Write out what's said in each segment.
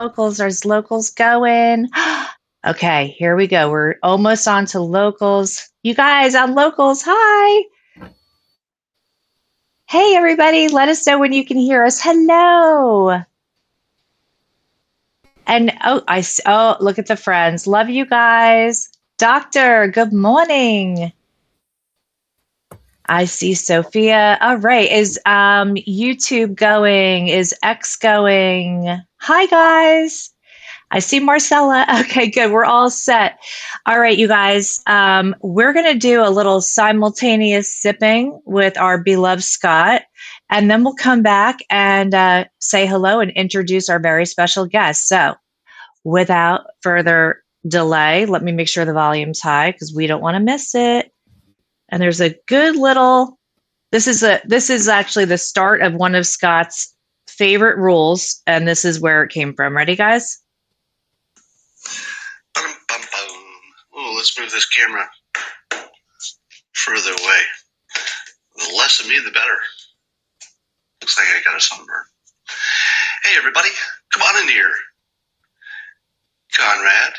Locals, there's locals going. Okay, here we go. We're almost on to locals. You guys on locals, hi. Hey, everybody, let us know when you can hear us. Hello. And oh, look at the friends. Love you guys. Doctor, good morning. I see Sophia. All right. Is YouTube going? Is X going? Hi, guys. I see Marcela. Okay, good. We're all set. All right, you guys. We're going to do a little simultaneous sipping with our beloved Scott, and then we'll come back and say hello and introduce our very special guest. So, without further delay, let me make sure the volume's high because we don't want to miss it. And there's a good little. This is actually the start of one of Scott's favorite rules, and this is where it came from. Ready, guys? Oh, let's move this camera further away. The less of me, the better. Looks like I got a sunburn. Hey, everybody, come on in here. Conrad,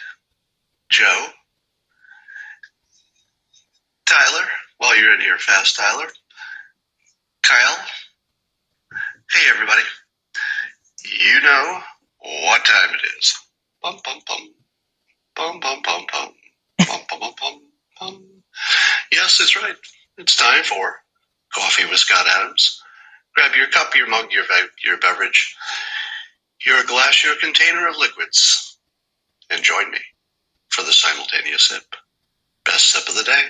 Joe, Tyler. While you're in here, fast, Tyler. Kyle. Hey, everybody. You know what time it is. Bum, bum, bum. Bum, bum, bum, bum. Bum, bum, bum, bum, bum. Yes, that's right. It's time for Coffee with Scott Adams. Grab your cup, your mug, your beverage, your glass, your container of liquids, and join me for the simultaneous sip. Best sip of the day.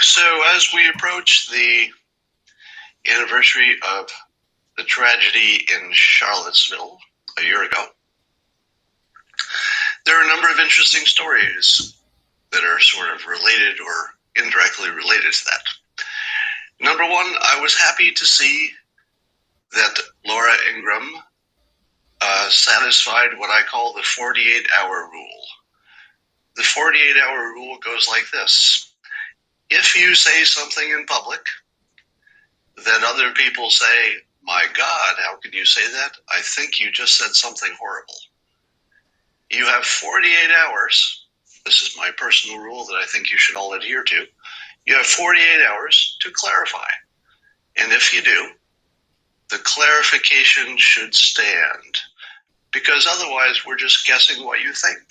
So as we approach the anniversary of the tragedy in Charlottesville a year ago, there are a number of interesting stories that are sort of related or indirectly related to that. Number one, I was happy to see that Laura Ingraham satisfied what I call the 48-hour rule. The 48-hour rule goes like this. If you say something in public, then other people say, my God, how can you say that? I think you just said something horrible. You have 48 hours. This is my personal rule that I think you should all adhere to. You have 48 hours to clarify. And if you do, the clarification should stand. Because otherwise, we're just guessing what you think.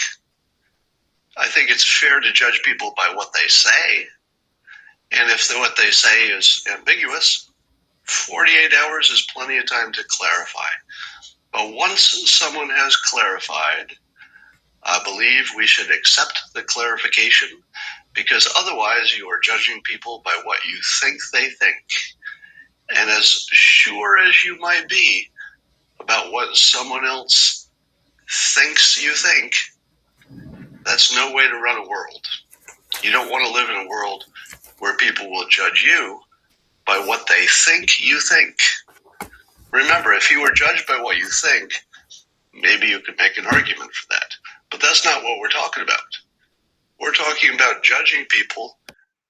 I think it's fair to judge people by what they say. And if what they say is ambiguous, 48 hours is plenty of time to clarify. But once someone has clarified, I believe we should accept the clarification, because otherwise you are judging people by what you think they think. And as sure as you might be about what someone else thinks you think, that's no way to run a world. You don't want to live in a world where people will judge you by what they think you think. Remember, if you were judged by what you think, maybe you could make an argument for that. But that's not what we're talking about. We're talking about judging people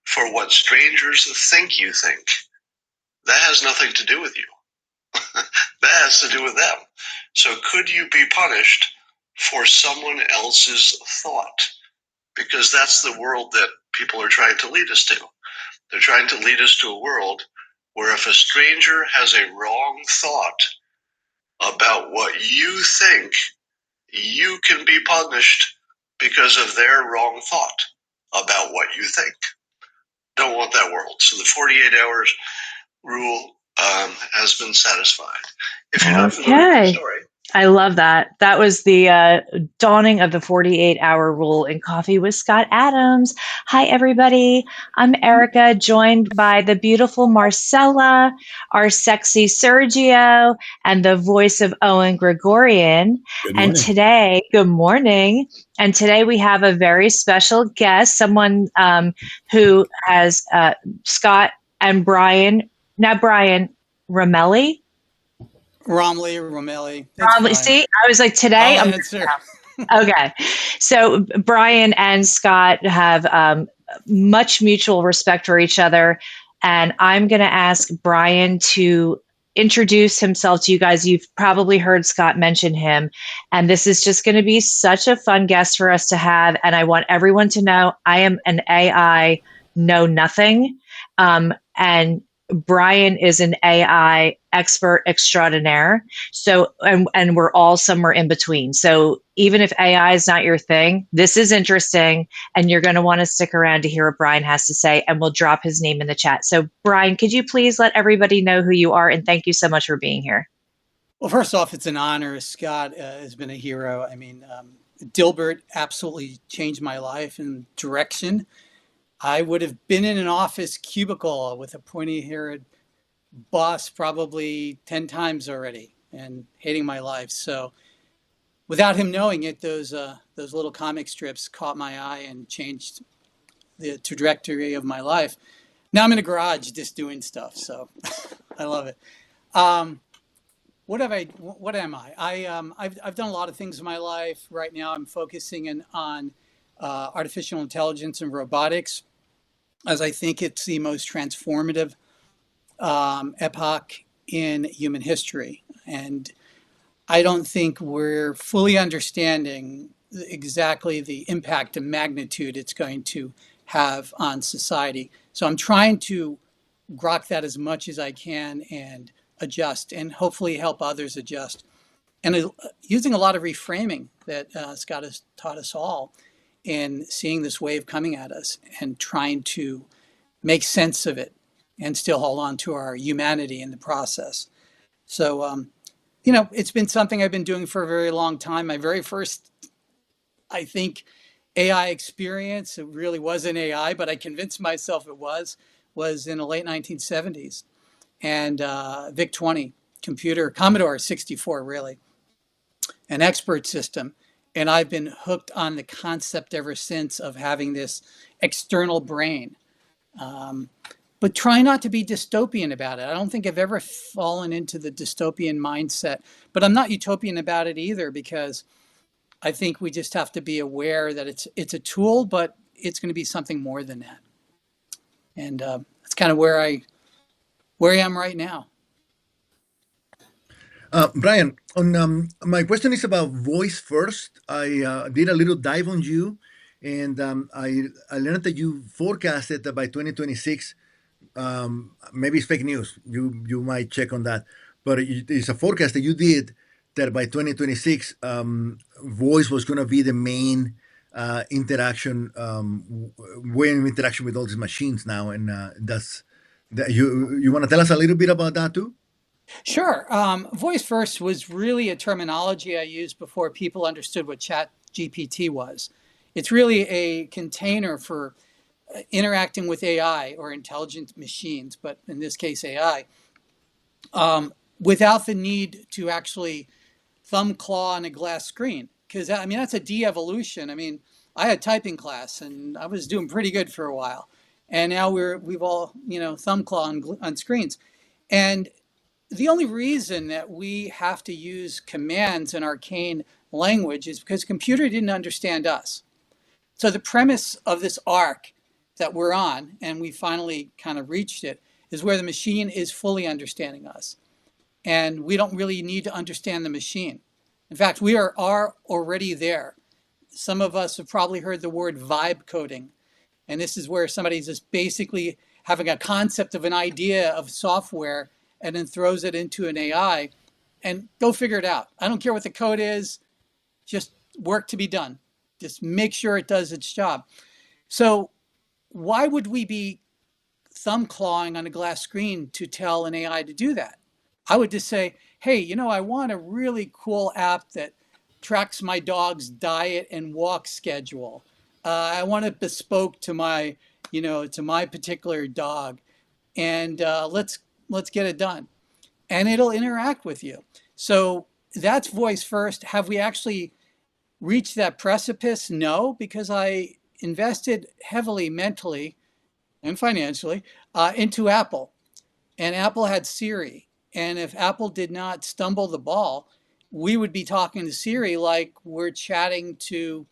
for what strangers think you think. That has nothing to do with you. That has to do with them. So could you be punished for someone else's thought? Because that's the world that people are trying to lead us to. They're trying to lead us to a world where if a stranger has a wrong thought about what you think, you can be punished because of their wrong thought about what you think. Don't want that world. So the 48 hours rule has been satisfied. If you're not familiar with the story. I love that. That was the dawning of the 48-hour rule in Coffee with Scott Adams. Hi, everybody. I'm Erica, joined by the beautiful Marcela, our sexy Sergio, and the voice of Owen Gregorian. And today, good morning. And today we have a very special guest, someone who has Scott and Brian, not Brian, Roemmele. Roemmele. See, I was like, today. Okay. So Brian and Scott have much mutual respect for each other. And I'm going to ask Brian to introduce himself to you guys. You've probably heard Scott mention him. And this is just going to be such a fun guest for us to have. And I want everyone to know I am an AI know nothing. And Brian is an AI expert extraordinaire. So, and we're all somewhere in between. So, even if AI is not your thing, this is interesting and you're going to want to stick around to hear what Brian has to say, and we'll drop his name in the chat. So, Brian, could you please let everybody know who you are? And thank you so much for being here. Well, first off, it's an honor. Scott has been a hero. I mean, Dilbert absolutely changed my life and direction. I would have been in an office cubicle with a pointy haired boss probably 10 times already and hating my life. So, without him knowing it, those little comic strips caught my eye and changed the trajectory of my life. Now I'm in a garage just doing stuff. So, I love it. Um, what am I? I've done a lot of things in my life. Right now, I'm focusing on artificial intelligence and robotics, as I think it's the most transformative epoch in human history. And I don't think we're fully understanding exactly the impact and magnitude it's going to have on society. So I'm trying to grok that as much as I can and adjust and hopefully help others adjust. And using a lot of reframing that Scott has taught us all in seeing this wave coming at us and trying to make sense of it and still hold on to our humanity in the process. So, it's been something I've been doing for a very long time. My very first, I think, AI experience, it really wasn't AI, but I convinced myself it was in the late 1970s. And VIC 20 computer, Commodore 64, really, an expert system. And I've been hooked on the concept ever since of having this external brain. Um, but try not to be dystopian about it. I don't think I've ever fallen into the dystopian mindset, but I'm not utopian about it either, because I think we just have to be aware that it's a tool, but it's going to be something more than that. And that's kind of where I am right now. Brian, on my question is about voice first. I did a little dive on you, and I learned that you forecasted that by 2026, maybe it's fake news. You might check on that, but it's a forecast that you did that by 2026, voice was going to be the main interaction, way of interaction with all these machines now, and that's that. You want to tell us a little bit about that too? Sure. Voice first was really a terminology I used before people understood what Chat GPT was. It's really a container for interacting with AI or intelligent machines, but in this case, AI, without the need to actually thumb claw on a glass screen. Because, I mean, that's a de evolution. I mean, I had typing class and I was doing pretty good for a while. And now we've all, thumb claw on screens. And the only reason that we have to use commands in arcane language is because the computer didn't understand us. So the premise of this arc that we're on, and we finally kind of reached it, is where the machine is fully understanding us. And we don't really need to understand the machine. In fact, we are already there. Some of us have probably heard the word vibe coding. And this is where somebody's just basically having a concept of an idea of software and then throws it into an AI and go figure it out. I don't care what the code is, just work to be done. Just make sure it does its job. So why would we be thumb clawing on a glass screen to tell an AI to do that? I would just say, hey, I want a really cool app that tracks my dog's diet and walk schedule. I want it bespoke to my particular dog, and let's get it done. And it'll interact with you. So that's voice first. Have we actually reached that precipice? No, because I invested heavily mentally and financially into Apple. And Apple had Siri. And if Apple did not stumble the ball, we would be talking to Siri like we're chatting to,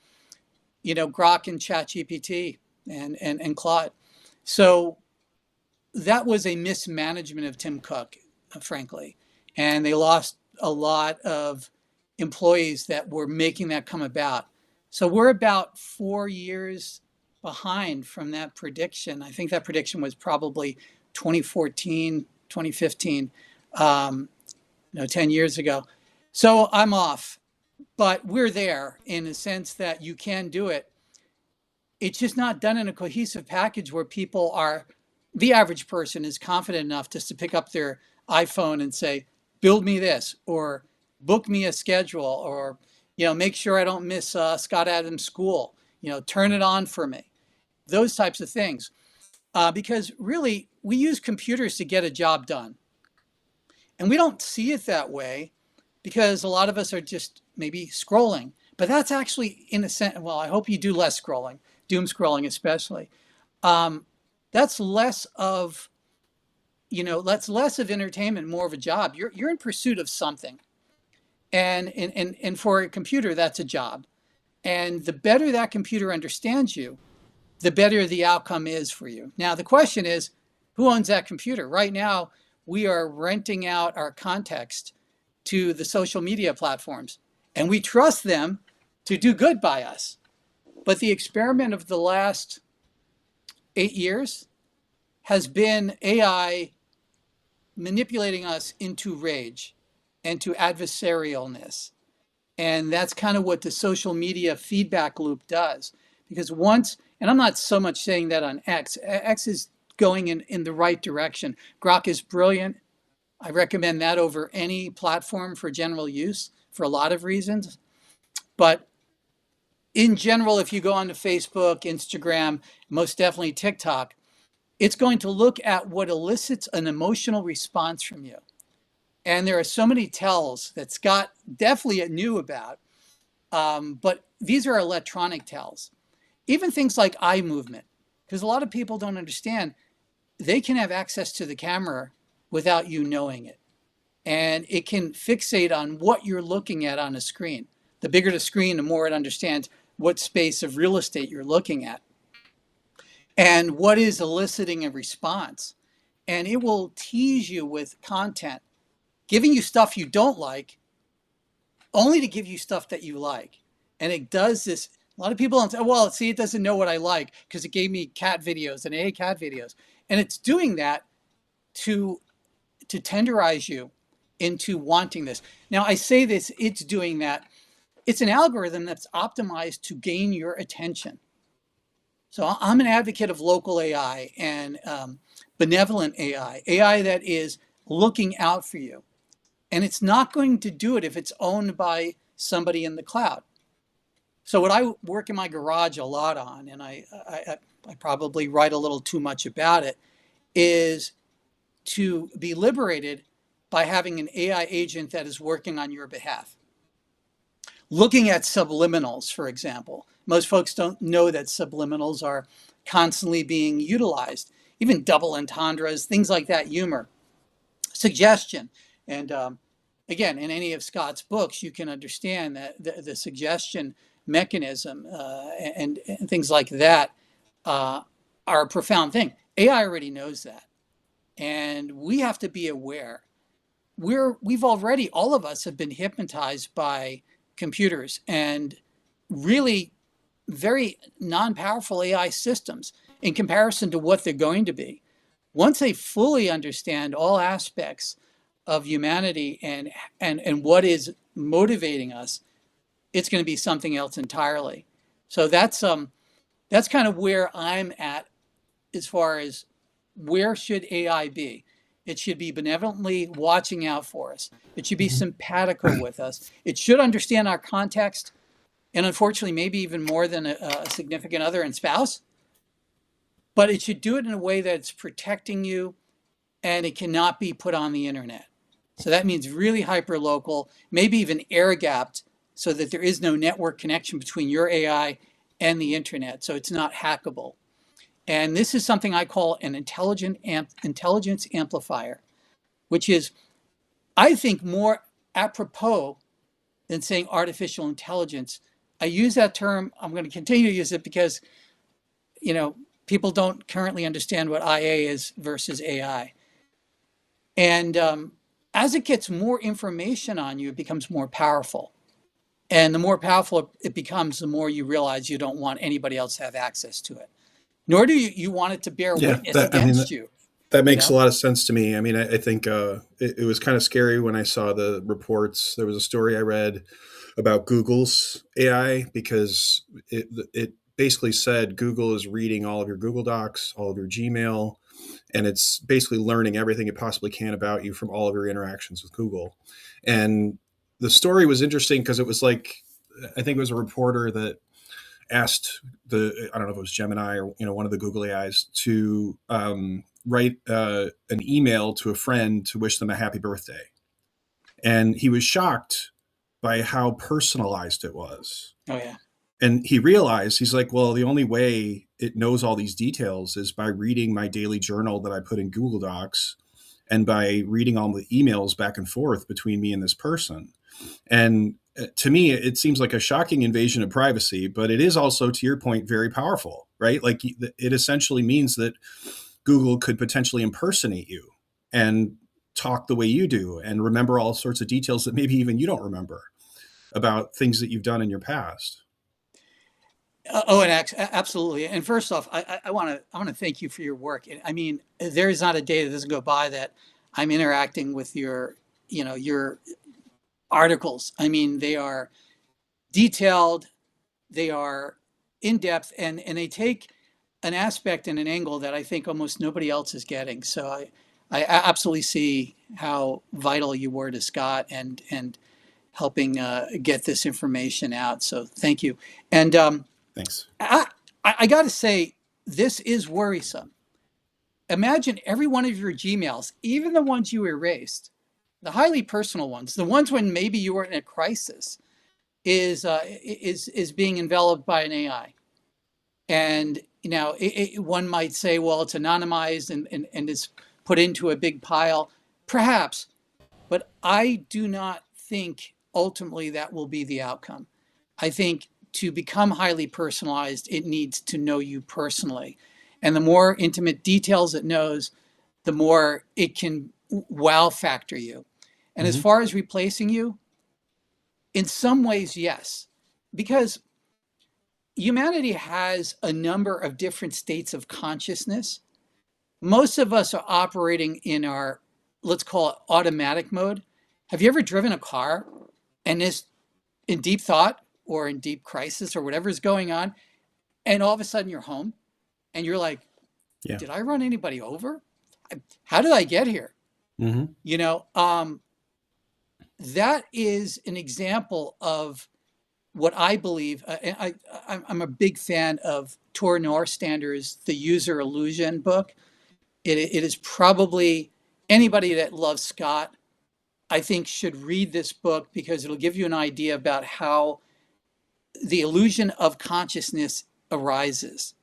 Grok and ChatGPT and Claude. So that was a mismanagement of Tim Cook, frankly. And they lost a lot of employees that were making that come about. So we're about 4 years behind from that prediction. I think that prediction was probably 2014, 2015, 10 years ago. So I'm off, but we're there in the sense that you can do it. It's just not done in a cohesive package where people are, the average person is confident enough just to pick up their iPhone and say, build me this, or book me a schedule, or, make sure I don't miss Scott Adams' school, turn it on for me. Those types of things. Because really, we use computers to get a job done. And we don't see it that way because a lot of us are just maybe scrolling. But that's actually, in a sense, well, I hope you do less scrolling, doom scrolling especially. That's less of, that's less of entertainment, more of a job. You're in pursuit of something. And for a computer, that's a job. And the better that computer understands you, the better the outcome is for you. Now, the question is, who owns that computer? Right now, we are renting out our context to the social media platforms, and we trust them to do good by us. But the experiment of the last 8 years has been AI manipulating us into rage and to adversarialness. And that's kind of what the social media feedback loop does. Because once, and I'm not so much saying that on X, X is going in the right direction. Grok is brilliant. I recommend that over any platform for general use for a lot of reasons. But in general, if you go onto Facebook, Instagram, most definitely TikTok, it's going to look at what elicits an emotional response from you. And there are so many tells that Scott definitely knew about, but these are electronic tells. Even things like eye movement, because a lot of people don't understand, they can have access to the camera without you knowing it. And it can fixate on what you're looking at on a screen. The bigger the screen, the more it understands what space of real estate you're looking at and what is eliciting a response. And it will tease you with content, giving you stuff you don't like, only to give you stuff that you like. And it does this. A lot of people don't say, well, see, it doesn't know what I like because it gave me cat videos and I hate cat videos. And it's doing that to tenderize you into wanting this. Now, I say this, it's doing that. It's an algorithm that's optimized to gain your attention. So I'm an advocate of local AI and benevolent AI, AI that is looking out for you. And it's not going to do it if it's owned by somebody in the cloud. So what I work in my garage a lot on, and I probably write a little too much about it, is to be liberated by having an AI agent that is working on your behalf. Looking at subliminals, for example. Most folks don't know that subliminals are constantly being utilized. Even double entendres, things like that, humor. Suggestion. And again, in any of Scott's books, you can understand that the suggestion mechanism and things like that are a profound thing. AI already knows that. And we have to be aware. We've already, all of us have been hypnotized by computers and really very non-powerful AI systems in comparison to what they're going to be. Once they fully understand all aspects of humanity and what is motivating us, it's going to be something else entirely. So that's kind of where I'm at as far as where should AI be. It should be benevolently watching out for us. It should be simpatico with us. It should understand our context, and unfortunately, maybe even more than a significant other and spouse. But it should do it in a way that's protecting you, and it cannot be put on the internet. So that means really hyper-local, maybe even air-gapped, so that there is no network connection between your AI and the internet, so it's not hackable. And this is something I call an intelligence amplifier, which is, I think, more apropos than saying artificial intelligence. I use that term. I'm going to continue to use it because, people don't currently understand what IA is versus AI. And as it gets more information on you, it becomes more powerful. And the more powerful it becomes, the more you realize you don't want anybody else to have access to it. Nor do you want it to bear Yeah, witness that I mean against you, that you makes a know? lot of sense to me. I mean, I think it was kind of scary when I saw the reports. There was a story I read about Google's AI because it basically said Google is reading all of your Google Docs, all of your Gmail, and it's basically learning everything it possibly can about you from all of your interactions with Google. And the story was interesting because it was like, I think it was a reporter that asked I don't know if it was Gemini or one of the Google AIs to write an email to a friend to wish them a happy birthday, and he was shocked by how personalized it was. Oh, yeah. And he realized, he's like, well, the only way it knows all these details is by reading my daily journal that I put in Google Docs and by reading all the emails back and forth between me and this person. And to me, it seems like a shocking invasion of privacy, but it is also, to your point, very powerful, right? Like it essentially means that Google could potentially impersonate you and talk the way you do and remember all sorts of details that maybe even you don't remember about things that you've done in your past. Oh, and absolutely. And first off, I want to thank you for your work. I mean, there is not a day that doesn't go by that I'm interacting with your articles. I mean, they are detailed, they are in depth, and they take an aspect and an angle that I think almost nobody else is getting. So I absolutely see how vital you were to Scott and helping get this information out. So thank you. And Thanks. I got to say, this is worrisome. Imagine every one of your Gmails, even the ones you erased, the highly personal ones, the ones when maybe you were in a crisis, is being enveloped by an AI. And one might say, well, it's anonymized and it's put into a big pile, perhaps, but I do not think ultimately that will be the outcome. I think to become highly personalized, it needs to know you personally. And the more intimate details it knows, the more it can wow factor you. And as Mm-hmm. far as replacing you, in some ways, yes, because humanity has a number of different states of consciousness. Most of us are operating in our, let's call it automatic mode. Have you ever driven a car and is in deep thought or in deep crisis or whatever is going on, and all of a sudden you're home and you're like, Yeah. did I run anybody over? How did I get here? Mm-hmm. That is an example of what I believe. I'm a big fan of Tor Norstander's The User Illusion book. It is probably anybody that loves Scott, I think, should read this book because it'll give you an idea about how the illusion of consciousness arises.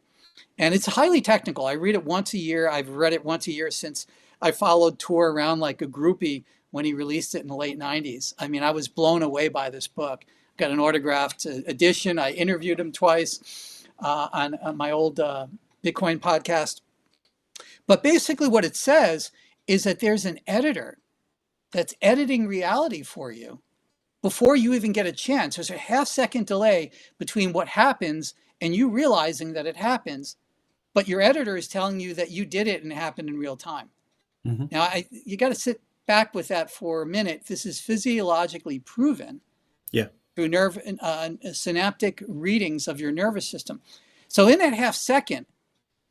And it's highly technical. I read it once a year. I've read it once a year since I followed Tor around like a groupie when he released it in the late 90s. I mean, I was blown away by this book. Got an autographed edition. I interviewed him twice on my old Bitcoin podcast. But basically, what it says is that there's an editor that's editing reality for you before you even get a chance. There's a half-second delay between what happens and you realizing that it happens, but your editor is telling you that you did it and it happened in real time. Mm-hmm. Now, you got to sit back with that for a minute. This is physiologically proven. Yeah. Through synaptic readings of your nervous system. So in that half second,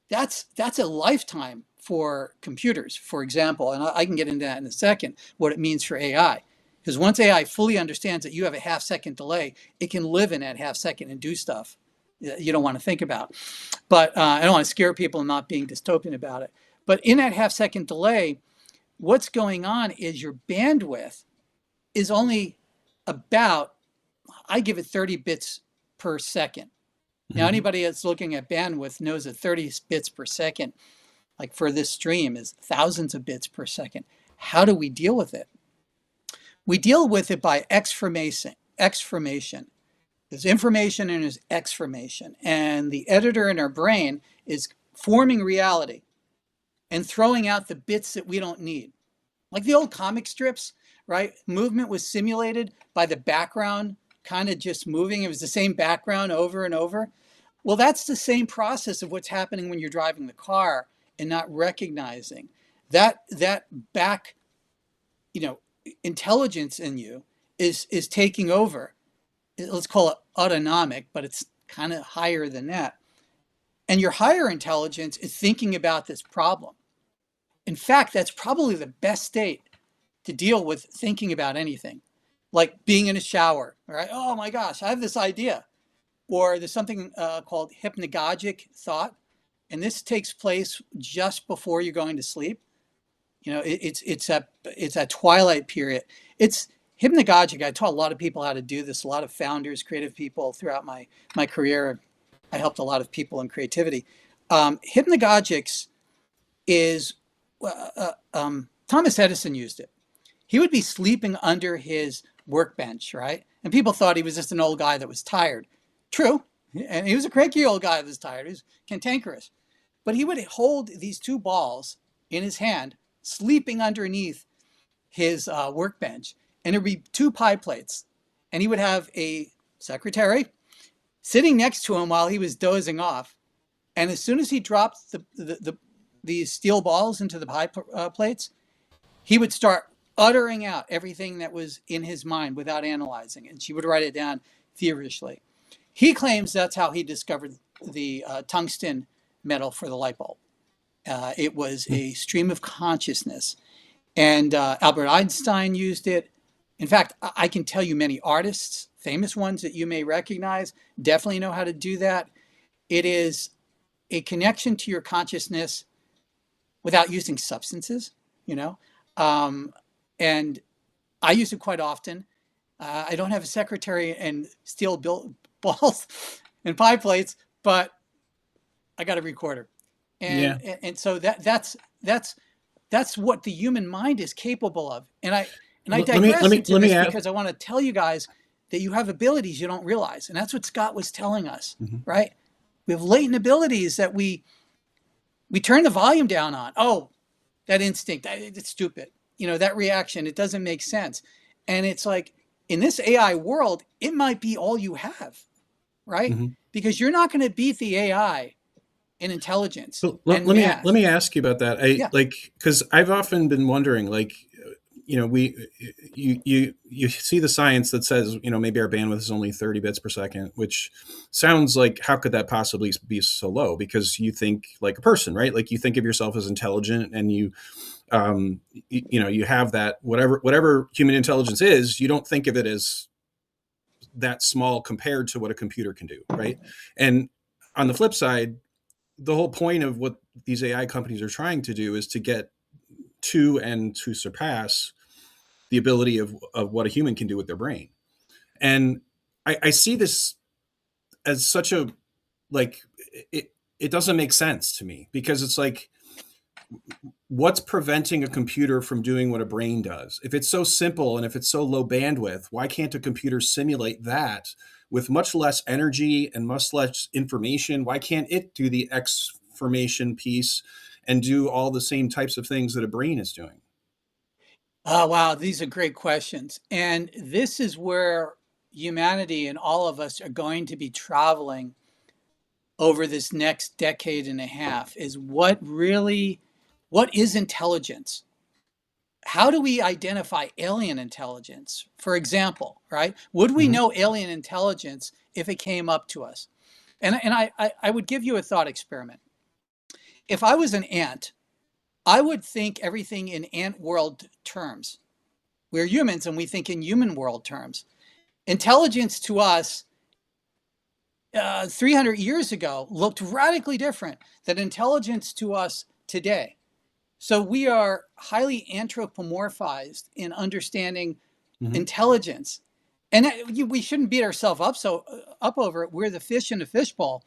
that's a lifetime for computers, for example, and I can get into that in a second, what it means for AI. Because once AI fully understands that you have a half second delay, it can live in that half second and do stuff you don't want to think about. But I don't want to scare people and not being dystopian about it. But in that half second delay, what's going on is your bandwidth is only about, I give it 30 bits per second. Now, anybody that's looking at bandwidth knows that 30 bits per second, like for this stream, is thousands of bits per second. How do we deal with it? We deal with it by exformation. There's information and there's exformation. And the editor in our brain is forming reality and throwing out the bits that we don't need. Like the old comic strips, right? Movement was simulated by the background kind of just moving. It was the same background over and over. Well, that's the same process of what's happening when you're driving the car and not recognizing that back, intelligence in you is taking over. Let's call it autonomic, but it's kind of higher than that. And your higher intelligence is thinking about this problem. In fact, that's probably the best state to deal with thinking about anything, like being in a shower, right? Oh my gosh, I have this idea. Or there's something called hypnagogic thought, and this takes place just before you're going to sleep. It's a twilight period. It's hypnagogic. I taught a lot of people how to do this. A lot of founders, creative people throughout my career. I helped a lot of people in creativity. Hypnagogics is Thomas Edison used it. He would be sleeping under his workbench, right? And people thought he was just an old guy that was tired. True. And he was a cranky old guy that was tired. He was cantankerous. But he would hold these two balls in his hand, sleeping underneath his workbench. And there'd be two pie plates. And he would have a secretary sitting next to him while he was dozing off. And as soon as he dropped these steel balls into the pie plates, he would start uttering out everything that was in his mind without analyzing it. And she would write it down feverishly. He claims that's how he discovered the tungsten metal for the light bulb. It was a stream of consciousness. And Albert Einstein used it. In fact, I can tell you many artists, famous ones that you may recognize, definitely know how to do that. It is a connection to your consciousness without using substances, and I use it quite often. I don't have a secretary and steel balls and pie plates, but I got a recorder. And so that's what the human mind is capable of. And I digress into this because I want to tell you guys that you have abilities you don't realize. And that's what Scott was telling us, right? We have latent abilities that we turn the volume down on. Oh, that instinct, it's stupid. That reaction, it doesn't make sense. And it's like, in this AI world, it might be all you have, right? Because you're not going to beat the AI in intelligence. So let me ask you about that. Because I've often been wondering, you see the science that says, maybe our bandwidth is only 30 bits per second, which sounds like, how could that possibly be so low? Because you think like a person, right? Like you think of yourself as intelligent, and you have that, whatever human intelligence is, you don't think of it as that small compared to what a computer can do, right? And on the flip side, the whole point of what these AI companies are trying to do is to get to and to surpass the ability of what a human can do with their brain. And I see this as such a, it doesn't make sense to me, because it's like, what's preventing a computer from doing what a brain does? If it's so simple and if it's so low bandwidth, why can't a computer simulate that with much less energy and much less information? Why can't it do the exformation piece and do all the same types of things that a brain is doing? Oh, wow. These are great questions. And this is where humanity and all of us are going to be traveling over this next decade and a half, is what is intelligence? How do we identify alien intelligence? For example, right? Would we know alien intelligence if it came up to us? And I would give you a thought experiment. If I was an ant, I would think everything in ant world terms. We're humans and we think in human world terms. Intelligence to us 300 years ago looked radically different than intelligence to us today. So we are highly anthropomorphized in understanding intelligence. And we shouldn't beat ourselves up over it. We're the fish in a fishbowl.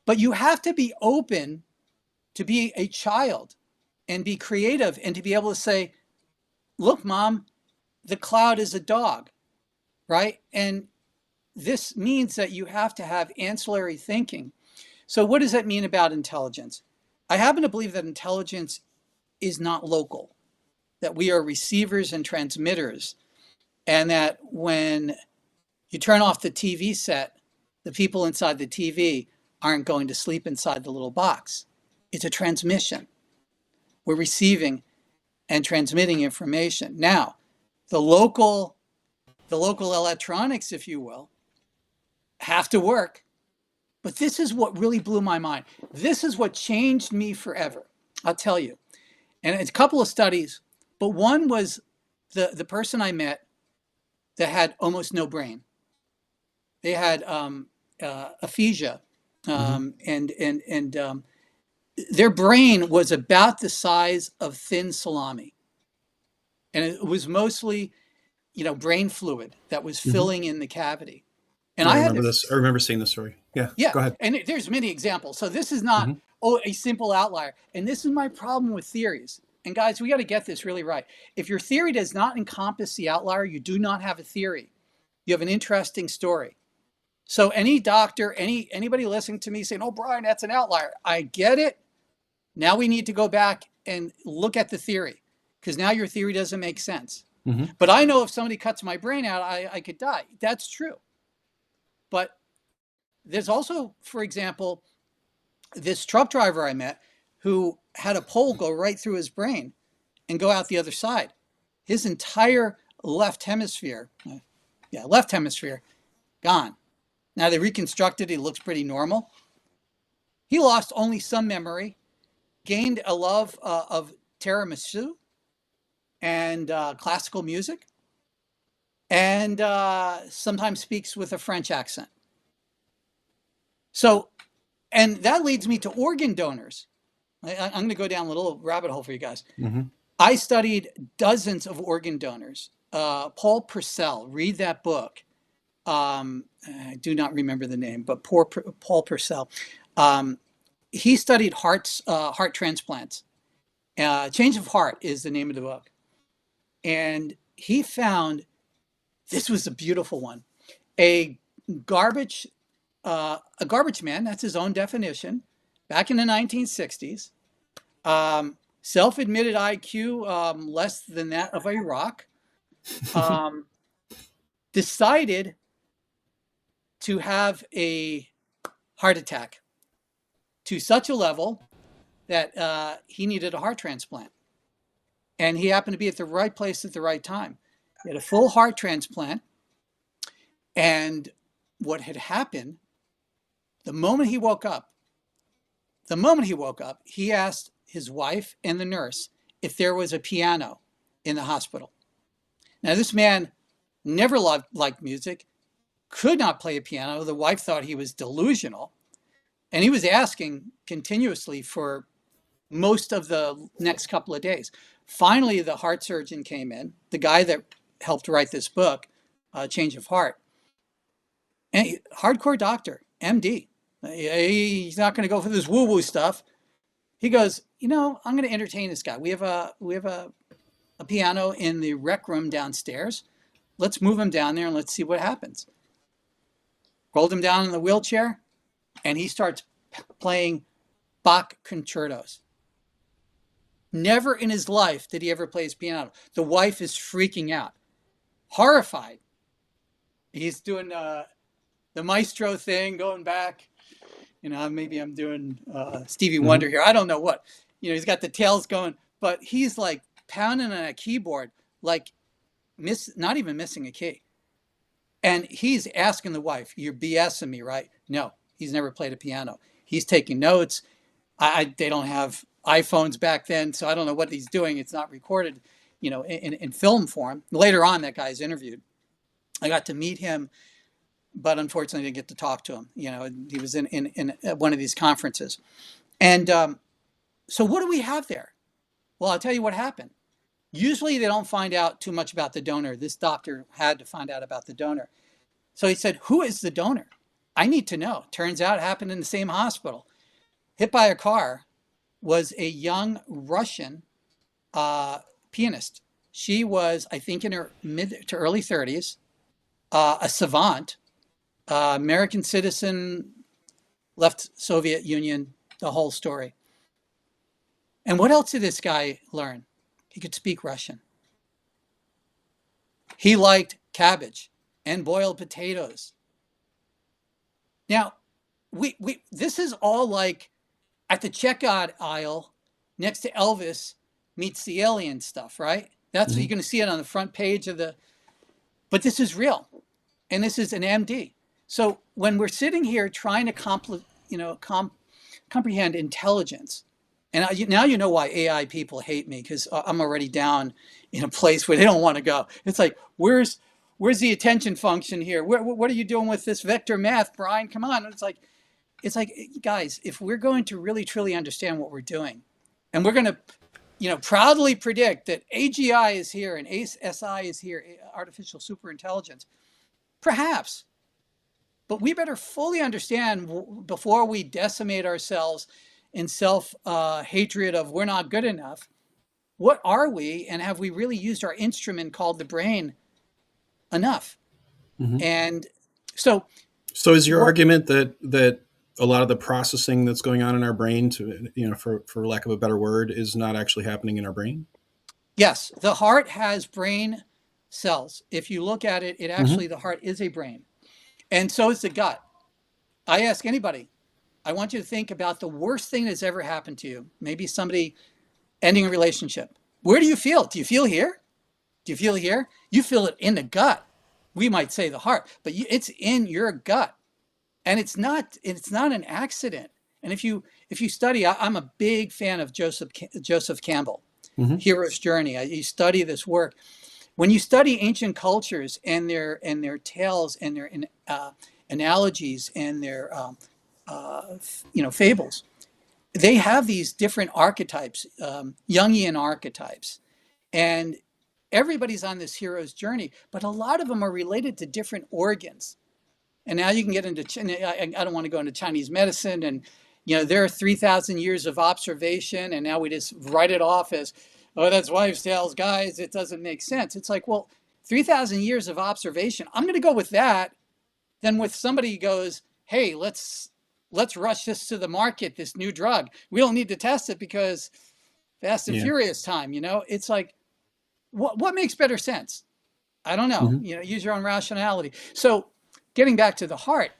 But you have to be open to be a child and be creative and to be able to say, look, Mom, the cloud is a dog, right? And this means that you have to have ancillary thinking. So what does that mean about intelligence? I happen to believe that intelligence is not local, that we are receivers and transmitters, and that when you turn off the TV set, the people inside the TV aren't going to sleep inside the little box. It's a transmission. We're receiving and transmitting information. Now, the local electronics, if you will, have to work. But this is what really blew my mind. This is what changed me forever. I'll tell you. And it's a couple of studies, but one was the person I met that had almost no brain. They had aphasia, and their brain was about the size of thin salami, and it was mostly, brain fluid that was filling in the cavity. And I I remember this. I remember seeing this story. Yeah. yeah, Go ahead. and there's many examples. So this is not a simple outlier. And this is my problem with theories. And guys, we got to get this really right. If your theory does not encompass the outlier, you do not have a theory. You have an interesting story. So any doctor, anybody listening to me saying, "Oh, Brian, that's an outlier," I get it. Now we need to go back and look at the theory, because now your theory doesn't make sense. But I know if somebody cuts my brain out, I could die. That's true. But there's also, for example, this truck driver I met who had a pole go right through his brain and go out the other side. His entire left hemisphere, gone. Now they reconstructed, he looks pretty normal. He lost only some memory, gained a love of tiramisu and classical music, and sometimes speaks with a French accent. So, and that leads me to organ donors. I'm going to go down a little rabbit hole for you guys. I studied dozens of organ donors. Paul Purcell, read that book. I do not remember the name, but Paul Purcell. He studied heart transplants. Change of Heart is the name of the book. And he found, this was a beautiful one, a garbage man, that's his own definition, back in the 1960s, self-admitted IQ less than that of a rock, decided to have a heart attack to such a level that he needed a heart transplant. And he happened to be at the right place at the right time. He had a full heart transplant. And what had happened, the moment he woke up, he asked his wife and the nurse if there was a piano in the hospital. Now, this man never liked music, could not play a piano. The wife thought he was delusional. And he was asking continuously for most of the next couple of days. Finally, the heart surgeon came in, the guy that helped write this book, Change of Heart. And hardcore doctor, MD. He's not going to go for this woo-woo stuff. He goes, I'm going to entertain this guy. We have a piano in the rec room downstairs. Let's move him down there and let's see what happens. Rolled him down in the wheelchair, and he starts playing Bach concertos. Never in his life did he ever play his piano. The wife is freaking out, horrified. He's doing the maestro thing, going back. Maybe I'm doing Stevie Wonder here. I don't know what. He's got the tails going, but he's like pounding on a keyboard, like not even missing a key. And he's asking the wife, "You're BSing me, right?" No, he's never played a piano. He's taking notes. They don't have iPhones back then, so I don't know what he's doing. It's not recorded, in film form. Later on, that guy's interviewed. I got to meet him, but unfortunately didn't get to talk to him. He was in one of these conferences. And so what do we have there? Well, I'll tell you what happened. Usually they don't find out too much about the donor. This doctor had to find out about the donor. So he said, "Who is the donor? I need to know." Turns out it happened in the same hospital. Hit by a car was a young Russian pianist. She was, I think, in her mid to early 30s, a savant, American citizen, left Soviet Union, the whole story. And what else did this guy learn? He could speak Russian. He liked cabbage and boiled potatoes. Now, this is all like at the checkout aisle next to Elvis meets the alien stuff, right? That's what you're going to see it on the front page of the. But this is real, and this is an MD. So when we're sitting here trying to comprehend intelligence, and now you know why AI people hate me, because I'm already down in a place where they don't want to go. It's like, where's the attention function here? What are you doing with this vector math, Brian? Come on. It's like, guys, if we're going to really truly understand what we're doing, and we're going to, proudly predict that AGI is here and ASI is here, artificial superintelligence, perhaps, but we better fully understand before we decimate ourselves in self-hatred of we're not good enough. What are we, and have we really used our instrument called the brain enough? And so is your argument that a lot of the processing that's going on in our brain, for lack of a better word, is not actually happening in our brain? Yes, the heart has brain cells. If you look at it, the heart is a brain. And so is the gut. I ask anybody, I want you to think about the worst thing that's ever happened to you. Maybe somebody ending a relationship. Where do you feel? Do you feel here? Do you feel here? You feel it in the gut. We might say the heart, but it's in your gut. And it's not an accident. And if you study, I'm a big fan of Joseph Campbell, Hero's Journey. You study this work. When you study ancient cultures and their tales and their analogies and their fables, they have these different archetypes, Jungian archetypes, and everybody's on this hero's journey, but a lot of them are related to different organs. And now you can get into, I don't want to go into Chinese medicine, and there are 3,000 years of observation, and now we just write it off as, oh, that's wives' tales, guys. It doesn't make sense. It's like, well, 3,000 years of observation. I'm going to go with that. Then with somebody goes, hey, let's rush this to the market, this new drug. We don't need to test it because Fast and Furious time. It's like, what makes better sense? I don't know. Use your own rationality. So getting back to the heart,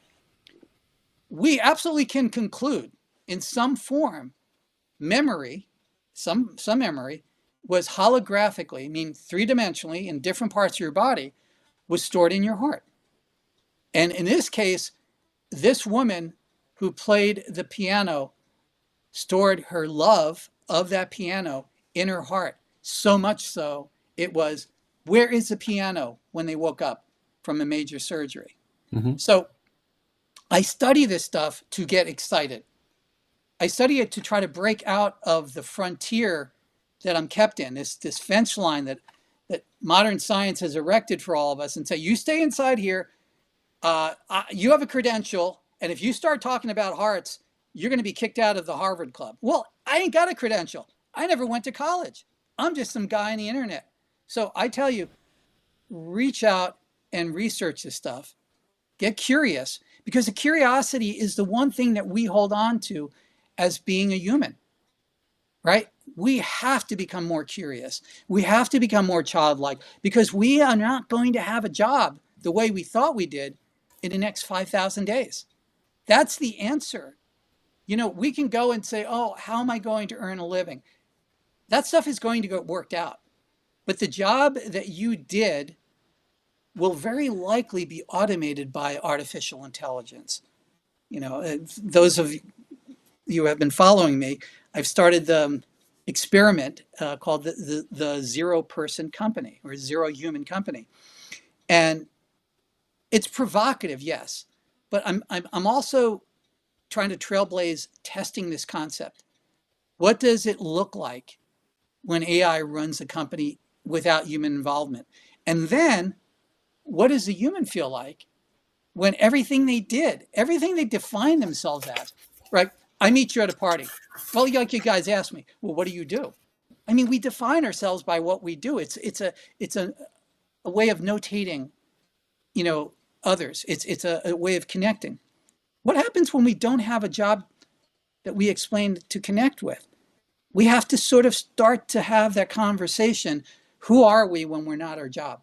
we absolutely can conclude in some form, memory, some memory was holographically, I mean, 3-dimensionally in different parts of your body, was stored in your heart. And in this case, this woman who played the piano stored her love of that piano in her heart. So much so, it was, where is the piano, when they woke up from a major surgery? So I study this stuff to get excited. I study it to try to break out of the frontier that I'm kept in, this fence line that modern science has erected for all of us, and say, you stay inside here, you have a credential, and if you start talking about hearts, you're going to be kicked out of the Harvard Club. Well, I ain't got a credential. I never went to college. I'm just some guy on the internet. So I tell you, reach out and research this stuff. Get curious, because the curiosity is the one thing that we hold on to as being a human, right? We have to become more curious. We have to become more childlike, because we are not going to have a job the way we thought we did in the next 5,000 days. That's the answer. We can go and say, oh, how am I going to earn a living? That stuff is going to get worked out. But the job that you did will very likely be automated by artificial intelligence. Those of you who have been following me, I've started the experiment called the zero-person company, or zero human company. And it's provocative, yes, but I'm also trying to trailblaze testing this concept. What does it look like when AI runs a company without human involvement? And then, what does the human feel like when everything they did, everything they defined themselves as, right? I meet you at a party. Well, like you guys ask me, well, what do you do? I mean, we define ourselves by what we do. It's a way of notating, others. It's a way of connecting. What happens when we don't have a job that we explained to connect with? We have to sort of start to have that conversation. Who are we when we're not our job?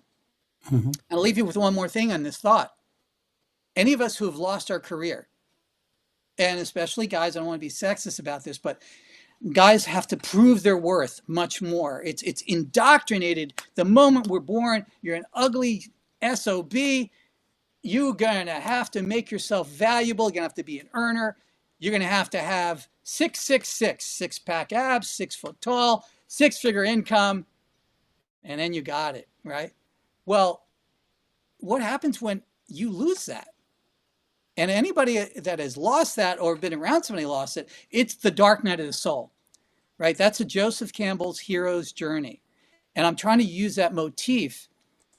Mm-hmm. I'll leave you with one more thing on this thought. Any of us who have lost our career, and especially guys, I don't want to be sexist about this, but guys have to prove their worth much more. It's indoctrinated. The moment we're born, you're an ugly SOB. You're going to have to make yourself valuable. You're going to have to be an earner. You're going to have 666, six pack abs, 6 foot tall, 6-figure income, and then you got it, right? Well, what happens when you lose that? And anybody that has lost that or been around somebody who lost it, it's the dark night of the soul, right? That's a Joseph Campbell's hero's journey. And I'm trying to use that motif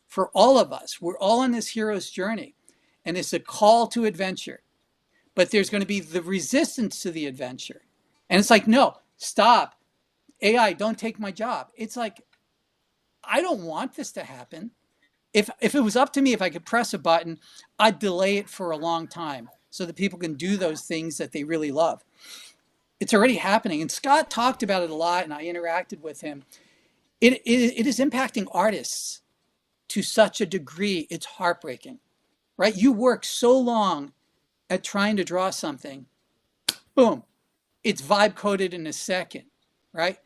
for all of us. We're all on this hero's journey, and it's a call to adventure. But there's going to be the resistance to the adventure. And it's like, no, stop. AI, don't take my job. It's like, I don't want this to happen. If it was up to me, if I could press a button, I'd delay it for a long time so that people can do those things that they really love. It's already happening. And Scott talked about it a lot, and I interacted with him. It is impacting artists to such a degree, it's heartbreaking, right? You work so long at trying to draw something, boom, it's vibe coded in a second, right?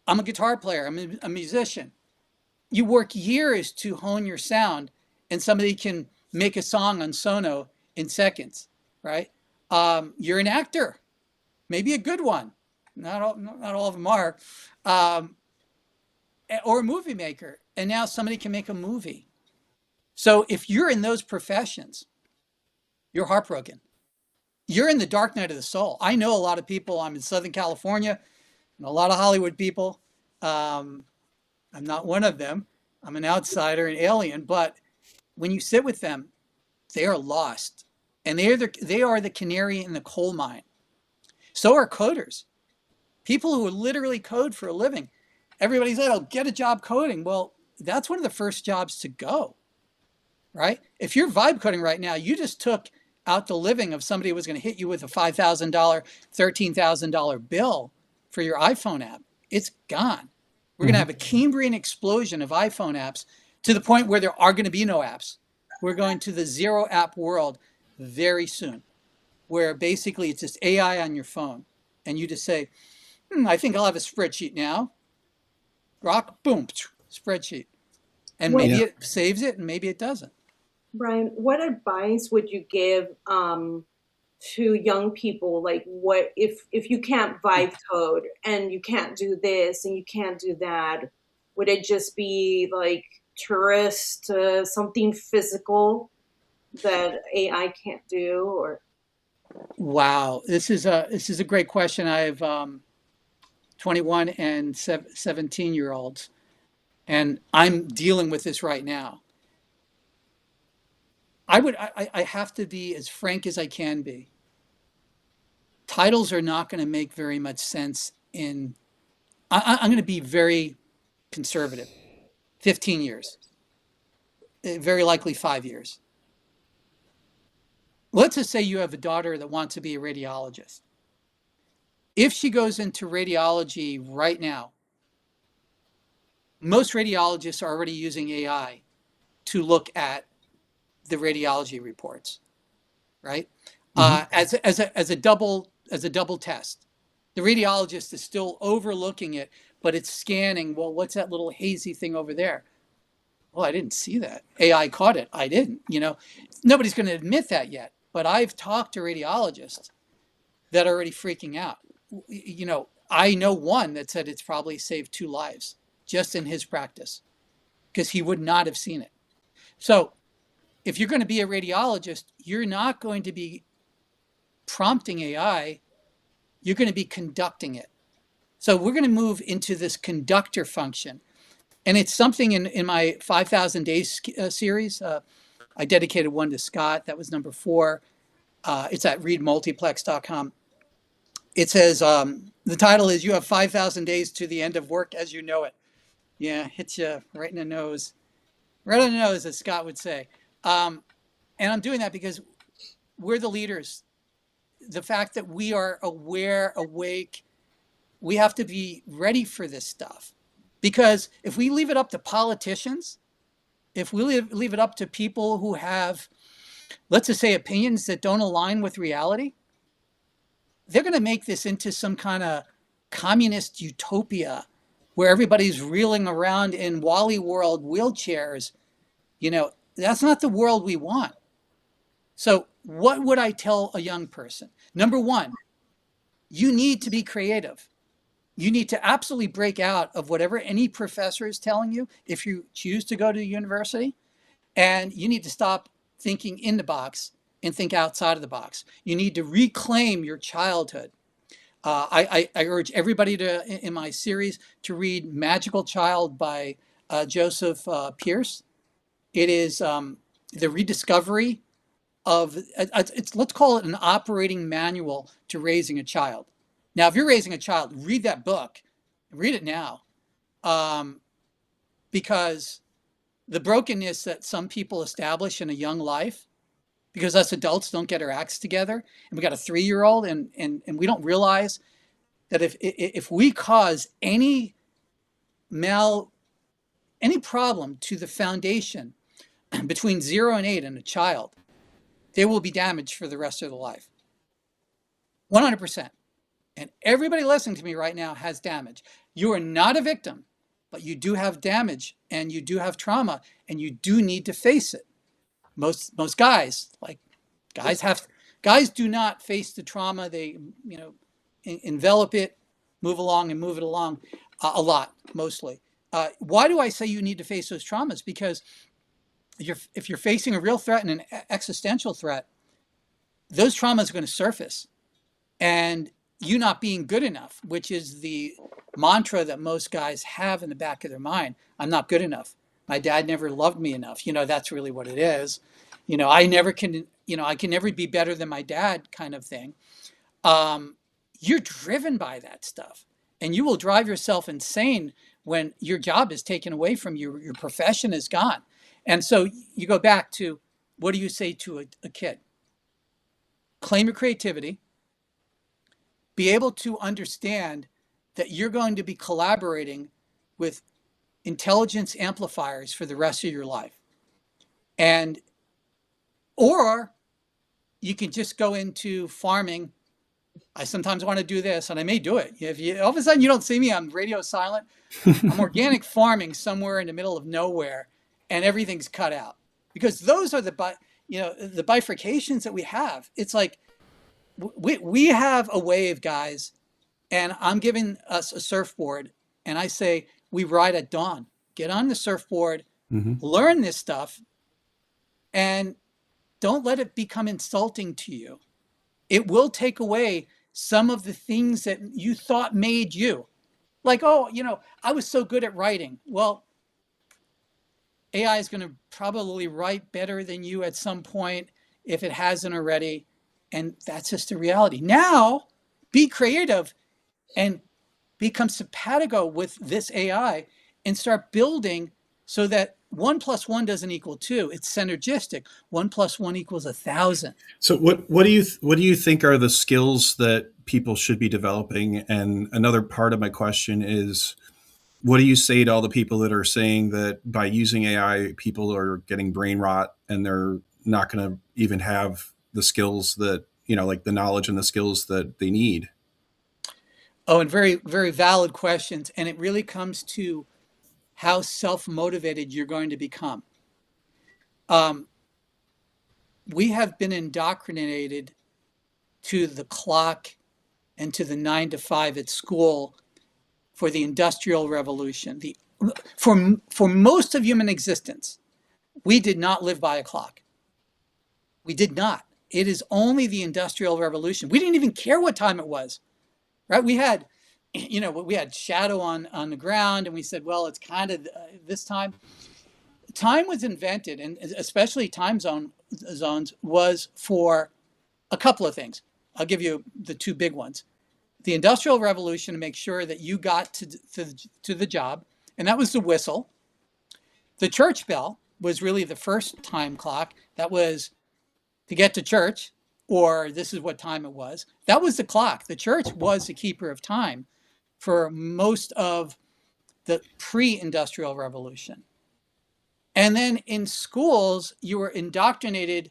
I'm a guitar player, I'm a musician. You work years to hone your sound, and somebody can make a song on Sono in seconds, right? You're an actor, maybe a good one. Not all of them are. Or a movie maker, and now somebody can make a movie. So if you're in those professions, you're heartbroken. You're in the dark night of the soul. I know a lot of people. I'm in Southern California, and a lot of Hollywood people. I'm not one of them. I'm an outsider, an alien. But when you sit with them, they are lost, and they are the canary in the coal mine. So are coders, people who literally code for a living. Everybody said, "Oh, get a job coding." Well, that's one of the first jobs to go, right? If you're vibe coding right now, you just took out the living of somebody who was going to hit you with a $5,000, $13,000 bill for your iPhone app. It's gone. We're going to have a Cambrian explosion of iPhone apps to the point where there are going to be no apps. We're going to the zero app world very soon, where basically it's just AI on your phone. And you just say, I think I'll have a spreadsheet now. Rock, boom, spreadsheet. And What, maybe Yeah. it saves it and maybe it doesn't. Brian, what advice would you give to young people? Like, what if you can't vibe code and you can't do this and you can't do that? Would it just be like tourist, something physical that AI can't do? Or Wow, this is a great question. I have 21 and 17-year-olds, and I'm dealing with this right now. I have to be as frank as I can be. Titles are not going to make very much sense in. I'm going to be very conservative. 15 years, very likely 5 years. Let's just say you have a daughter that wants to be a radiologist. If she goes into radiology right now, most radiologists are already using AI to look at the radiology reports, right? As a double test. The radiologist is still overlooking it, but it's scanning. Well, what's that little hazy thing over there? Well, I didn't see that. AI caught it. I didn't. Nobody's going to admit that yet. But I've talked to radiologists that are already freaking out. I know one that said it's probably saved 2 lives just in his practice because he would not have seen it. So if you're going to be a radiologist, you're not going to be prompting AI. You're going to be conducting it. So we're going to move into this conductor function. And it's something in my 5,000 Days series. I dedicated one to Scott. That was number 4. It's at readmultiplex.com. It says, the title is, "You have 5,000 days to the end of work as you know it." Yeah, hits you right in the nose. Right in the nose, as Scott would say. And I'm doing that because we're the leaders. The fact that we are aware, awake, we have to be ready for this stuff. Because if we leave it up to politicians, if we leave it up to people who have, let's just say, opinions that don't align with reality, they're going to make this into some kind of communist utopia where everybody's reeling around in Wally World wheelchairs. That's not the world we want. So what would I tell a young person? Number one, you need to be creative. You need to absolutely break out of whatever any professor is telling you if you choose to go to university. And you need to stop thinking in the box and think outside of the box. You need to reclaim your childhood. I urge everybody in my series to read Magical Child by Joseph Pierce. It is the rediscovery of, let's call it an operating manual to raising a child. Now, if you're raising a child, read that book. Read it now. Because the brokenness that some people establish in a young life, because us adults don't get our acts together, and we got a 3-year-old, and we don't realize that if we cause any problem to the foundation between 0 and 8 in a child, they will be damaged for the rest of their life. 100%. And everybody listening to me right now has damage. You are not a victim, but you do have damage, and you do have trauma, and you do need to face it. Most guys do not face the trauma. They envelop it, move it along a lot, mostly. Why do I say you need to face those traumas? Because if you're facing a real threat and an existential threat, those traumas are going to surface. And you not being good enough, which is the mantra that most guys have in the back of their mind. I'm not good enough. My dad never loved me enough. That's really what it is. I can never be better than my dad, kind of thing. You're driven by that stuff, and you will drive yourself insane when your job is taken away from you, your profession is gone. And so you go back to, what do you say to a kid? Claim your creativity. Be able to understand that you're going to be collaborating with intelligence amplifiers for the rest of your life. Or you can just go into farming. I sometimes want to do this, and I may do it. If all of a sudden you don't see me, I'm radio silent. I'm organic farming somewhere in the middle of nowhere, and everything's cut out. Because those are the bifurcations that we have. It's like, we have a wave, guys, and I'm giving us a surfboard, and I say, we ride at dawn. Get on the surfboard, learn this stuff, and don't let it become insulting to you. It will take away some of the things that you thought made you. Like, I was so good at writing. Well, AI is going to probably write better than you at some point if it hasn't already. And that's just the reality. Now, be creative and become simpatico with this AI and start building so that 1 + 1 doesn't equal 2. It's synergistic. 1 + 1 = 1,000. So what do you think are the skills that people should be developing? And another part of my question is, what do you say to all the people that are saying that by using AI, people are getting brain rot and they're not going to even have the skills that, like the knowledge and the skills that they need? Oh, and very, very valid questions. And it really comes to how self-motivated you're going to become. We have been indoctrinated to the clock and to the 9 to 5 at school for the Industrial Revolution. For most of human existence, we did not live by a clock. We did not. It is only the Industrial Revolution. We didn't even care what time it was, right? We had, we had shadow on the ground, and we said, well, it's kind of this time. Time was invented, and especially time zones, was for a couple of things. I'll give you the two big ones. The Industrial Revolution, to make sure that you got to the job, and that was the whistle. The church bell was really the first time clock. That was to get to church, or this is what time it was. That was the clock. The church was the keeper of time for most of the pre-industrial revolution. And then in schools, you were indoctrinated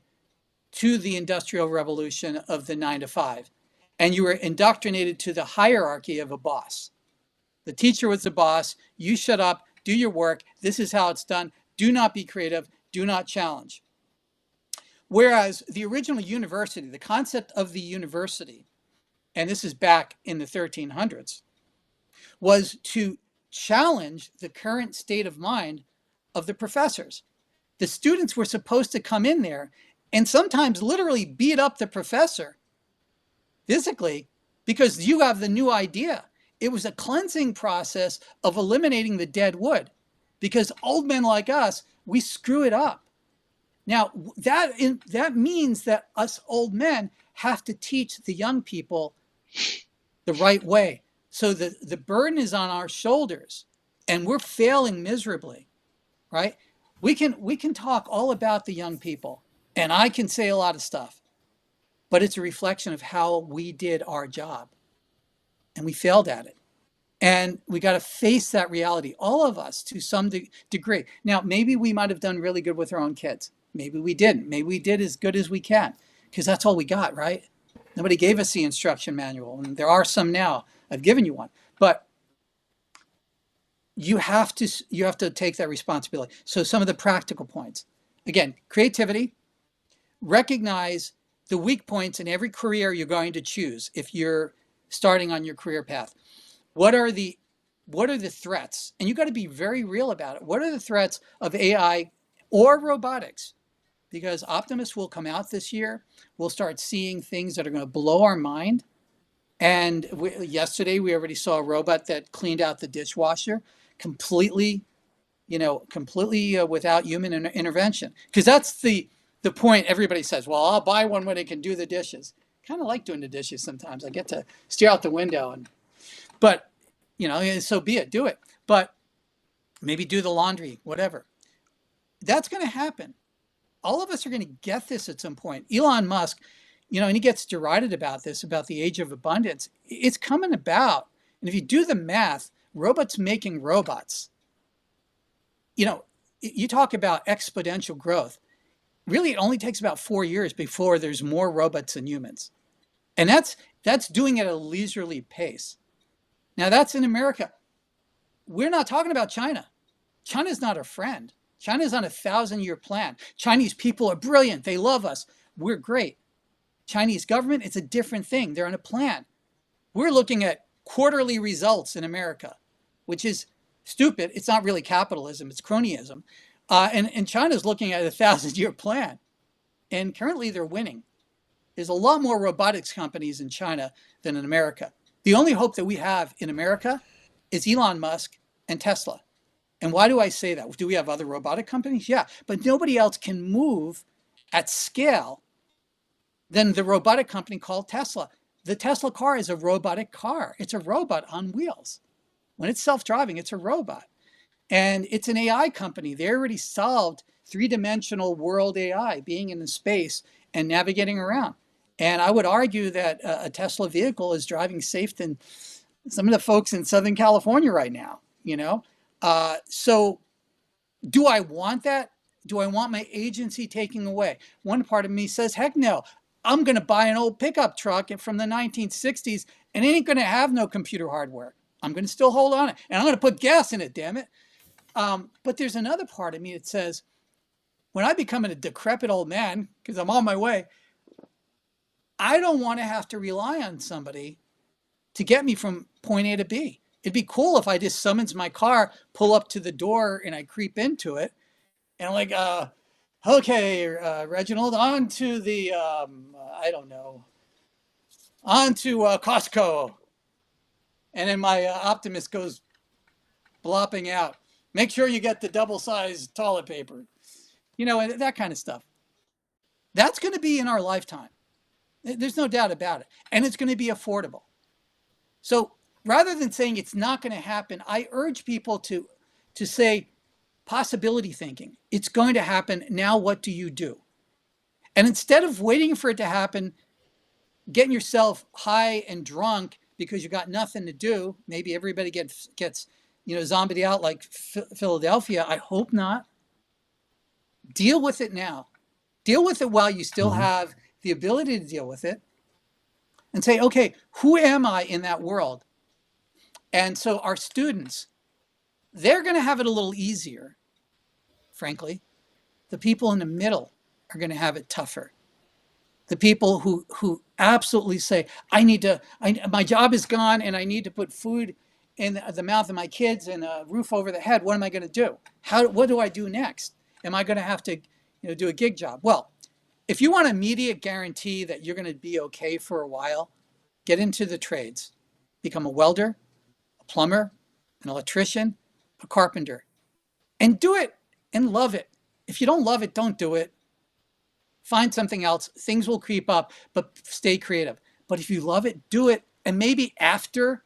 to the industrial revolution of the 9 to 5. And you were indoctrinated to the hierarchy of a boss. The teacher was the boss. You shut up, do your work. This is how it's done. Do not be creative. Do not challenge. Whereas the original university, the concept of the university, and this is back in the 1300s, was to challenge the current state of mind of the professors. The students were supposed to come in there and sometimes literally beat up the professor physically because you have the new idea. It was a cleansing process of eliminating the dead wood, because old men like us, we screw it up. Now, that means that us old men have to teach the young people the right way. So the burden is on our shoulders, and we're failing miserably, right? We can talk all about the young people, and I can say a lot of stuff, but it's a reflection of how we did our job, and we failed at it. And we got to face that reality, all of us, to some degree. Now, maybe we might have done really good with our own kids. Maybe we didn't. Maybe we did as good as we can, because that's all we got, right? Nobody gave us the instruction manual, and there are some now. I've given you one, but you have to take that responsibility. So some of the practical points, again, creativity. Recognize the weak points in every career you're going to choose if you're starting on your career path. What are the threats? And you got to be very real about it. What are the threats of AI or robotics? Because Optimus will come out this year. We'll start seeing things that are going to blow our mind. And yesterday we already saw a robot that cleaned out the dishwasher completely without human intervention. Because that's the point. Everybody says, well, I'll buy one when it can do the dishes. Kind of like doing the dishes sometimes. I get to stare out the window, but so be it, do it. But maybe do the laundry, whatever. That's going to happen. All of us are going to get this at some point. Elon Musk, and he gets derided about this, about the age of abundance. It's coming about. And if you do the math, robots making robots, you talk about exponential growth. Really, it only takes about 4 years before there's more robots than humans. And that's doing it at a leisurely pace. Now, that's in America. We're not talking about China. China's not our friend. China's on a 1,000-year plan. Chinese people are brilliant. They love us. We're great. Chinese government, it's a different thing. They're on a plan. We're looking at quarterly results in America, which is stupid. It's not really capitalism. It's cronyism. And China's looking at a 1,000-year plan. And currently they're winning. There's a lot more robotics companies in China than in America. The only hope that we have in America is Elon Musk and Tesla. And why do I say that? Do we have other robotic companies? Yeah, but nobody else can move at scale than the robotic company called Tesla. The Tesla car is a robotic car. It's a robot on wheels. When it's self-driving, it's a robot. And it's an AI company. They already solved three-dimensional world AI, being in space and navigating around. And I would argue that a Tesla vehicle is driving safe than some of the folks in Southern California right now, So do I want that? Do I want my agency taken away? One part of me says, heck no. I'm going to buy an old pickup truck from the 1960s, and it ain't going to have no computer hardware. I'm going to still hold on it, and I'm going to put gas in it, damn it. But there's another part of me that says, when I become a decrepit old man, because I'm on my way, I don't want to have to rely on somebody to get me from point A to B. It'd be cool if I just summons my car, pull up to the door, and I creep into it. And I'm like, okay, Reginald, on to the, on to Costco. And then my Optimist goes blopping out. Make sure you get the double-sized toilet paper. And that kind of stuff. That's going to be in our lifetime. There's no doubt about it. And it's going to be affordable. So rather than saying it's not going to happen, I urge people to say possibility thinking. It's going to happen. Now what do you do? And instead of waiting for it to happen, getting yourself high and drunk because you got nothing to do. Maybe everybody gets zombied out like Philadelphia. I hope not. Deal with it now. Deal with it while you still Mm-hmm. have the ability to deal with it, and say, okay, who am I in that world? And so our students, they're going to have it a little easier, frankly. The people in the middle are going to have it tougher. The people who absolutely say, my job is gone and I need to put food in the mouth of my kids and a roof over the head. What am I going to do? What do I do next? Am I going to have to do a gig job? Well, if you want immediate guarantee that you're going to be okay for a while, get into the trades. Become a welder, a plumber, an electrician, a carpenter, and do it and love it. If you don't love it, don't do it. Find something else. Things will creep up, but stay creative. But if you love it, do it. And maybe after,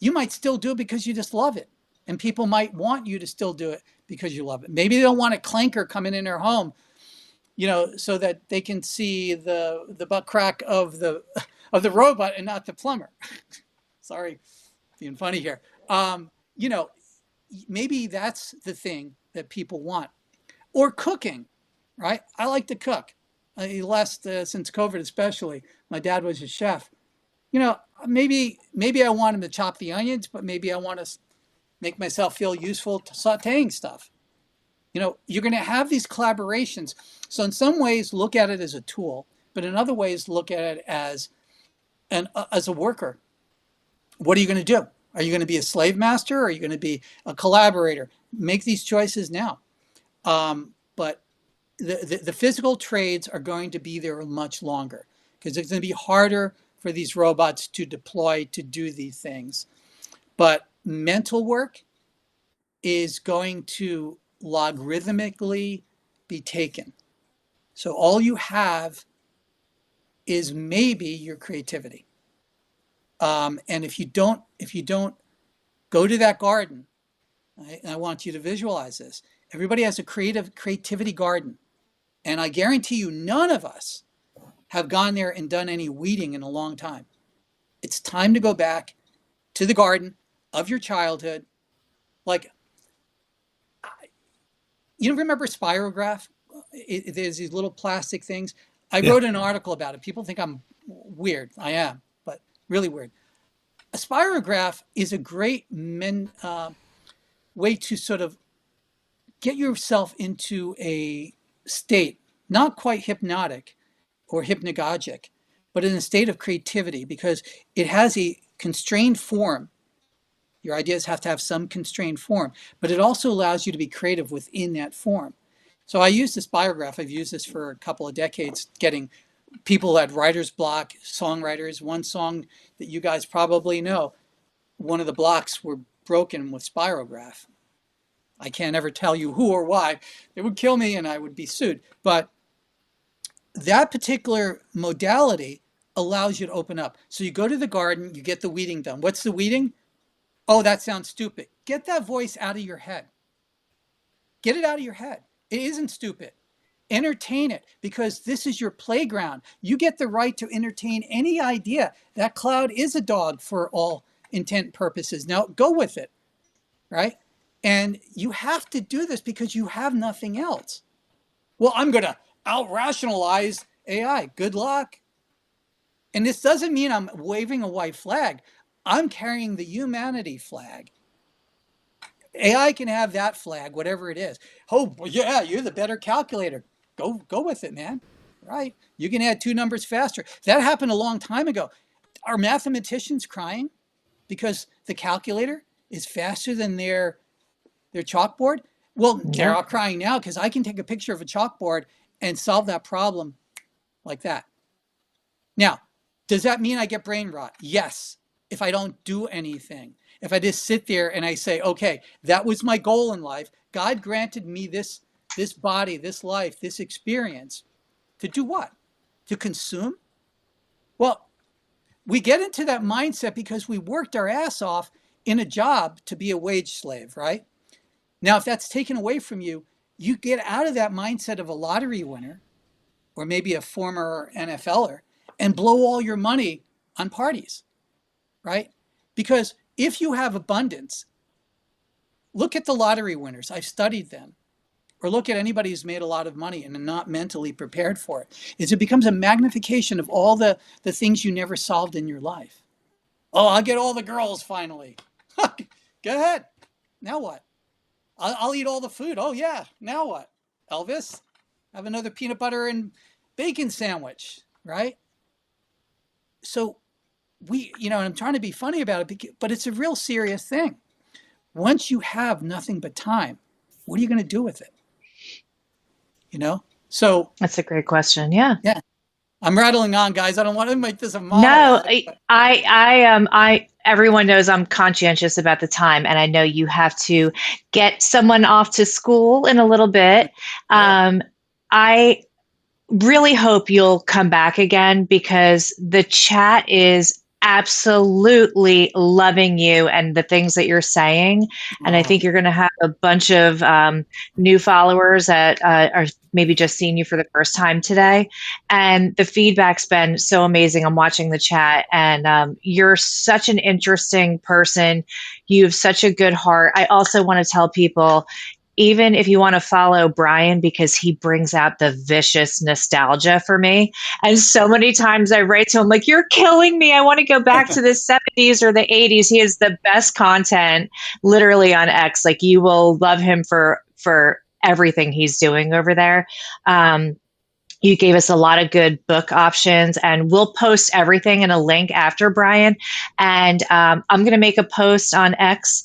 you might still do it because you just love it. And people might want you to still do it because you love it. Maybe they don't want a clanker coming in their home, so that they can see the butt crack of the robot and not the plumber. Sorry, being funny here. Maybe that's the thing that people want. Or cooking, right? I like to cook. Since COVID especially, my dad was a chef. Maybe I want him to chop the onions, but maybe I want to make myself feel useful to sauteing stuff. You're going to have these collaborations. So in some ways, look at it as a tool, but in other ways, look at it as a worker. What are you going to do? Are you going to be a slave master? Or are you going to be a collaborator? Make these choices now. But the physical trades are going to be there much longer because it's going to be harder for these robots to deploy to do these things. But mental work is going to logarithmically be taken. So all you have is maybe your creativity. And if you don't go to that garden, I want you to visualize this. Everybody has a creativity garden. And I guarantee you, none of us have gone there and done any weeding in a long time. It's time to go back to the garden of your childhood. Like, remember spirograph? There's these little plastic things. I Yeah. wrote an article about it. People think I'm weird. I am, but really weird. A spirograph is a great way to sort of get yourself into a state, not quite hypnotic or hypnagogic, but in a state of creativity because it has a constrained form. Your ideas have to have some constrained form, but it also allows you to be creative within that form. So I use this biograph. I've used this for a couple of decades, getting people who had writer's block, songwriters. One song that you guys probably know, one of the blocks were broken with spirograph. I can't ever tell you who or why. It would kill me and I would be sued. But that particular modality allows you to open up. So you go to the garden, you get the weeding done. What's the weeding? Oh, that sounds stupid. Get that voice out of your head. Get it out of your head. It isn't stupid. Entertain it because this is your playground. You get the right to entertain any idea. That cloud is a dog for all intent and purposes. Now go with it, right? And you have to do this because you have nothing else. Well, I'm going to out-rationalize AI. Good luck. And this doesn't mean I'm waving a white flag. I'm carrying the humanity flag. AI can have that flag, whatever it is. Oh, yeah, you're the better calculator. Go with it, man. Right? You can add two numbers faster. That happened a long time ago. Are mathematicians crying because the calculator is faster than their chalkboard? Well, they're all crying now because I can take a picture of a chalkboard and solve that problem like that. Now, does that mean I get brain rot? Yes, if I don't do anything. If I just sit there and I say, okay, that was my goal in life. God granted me this body, this life, this experience. To do what? To consume? Well, we get into that mindset because we worked our ass off in a job to be a wage slave, right? Now, if that's taken away from you, you get out of that mindset of a lottery winner or maybe a former NFLer and blow all your money on parties, right? Because if you have abundance, look at the lottery winners. I've studied them. Or look at anybody who's made a lot of money and not mentally prepared for it. Is it becomes a magnification of all the things you never solved in your life. Oh, I'll get all the girls finally. Go ahead. Now what? I'll eat all the food. Oh, yeah. Now what? Elvis, have another peanut butter and bacon sandwich, right? So and I'm trying to be funny about it, but it's a real serious thing. Once you have nothing but time, what are you going to do with it? So That's a great question. Yeah. yeah, I'm rattling on, guys. I don't want to make this a No, monologue. everyone knows I'm conscientious about the time, and I know you have to get someone off to school in a little bit. Yeah. I really hope you'll come back again because the chat is absolutely loving you and the things that you're saying. And I think you're going to have a bunch of new followers that are maybe just seeing you for the first time today. And the feedback's been so amazing. I'm watching the chat, and you're such an interesting person. You have such a good heart. I also want to tell people, even if you want to follow Brian, because he brings out the vicious nostalgia for me. And so many times I write to him, like, you're killing me. I want to go back to the 70s or the 80s. He has the best content literally on X. Like, you will love him for everything he's doing over there. You gave us a lot of good book options, and we'll post everything in a link after, Brian. And I'm going to make a post on X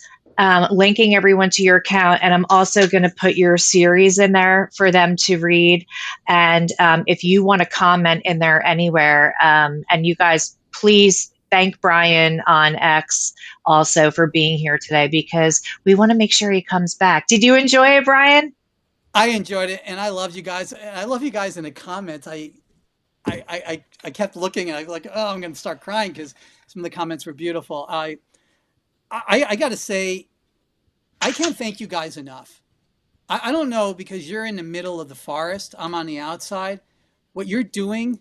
linking everyone to your account. And I'm also going to put your series in there for them to read. And if you want to comment in there anywhere, and you guys, please thank Brian on X also for being here today, because we want to make sure he comes back. Did you enjoy it, Brian? I enjoyed it, and I love you guys. I love you guys in the comments. I kept looking, and I was like, oh, I'm going to start crying because some of the comments were beautiful. I got to say, I can't thank you guys enough. I don't know, because you're in the middle of the forest. I'm on the outside. What you're doing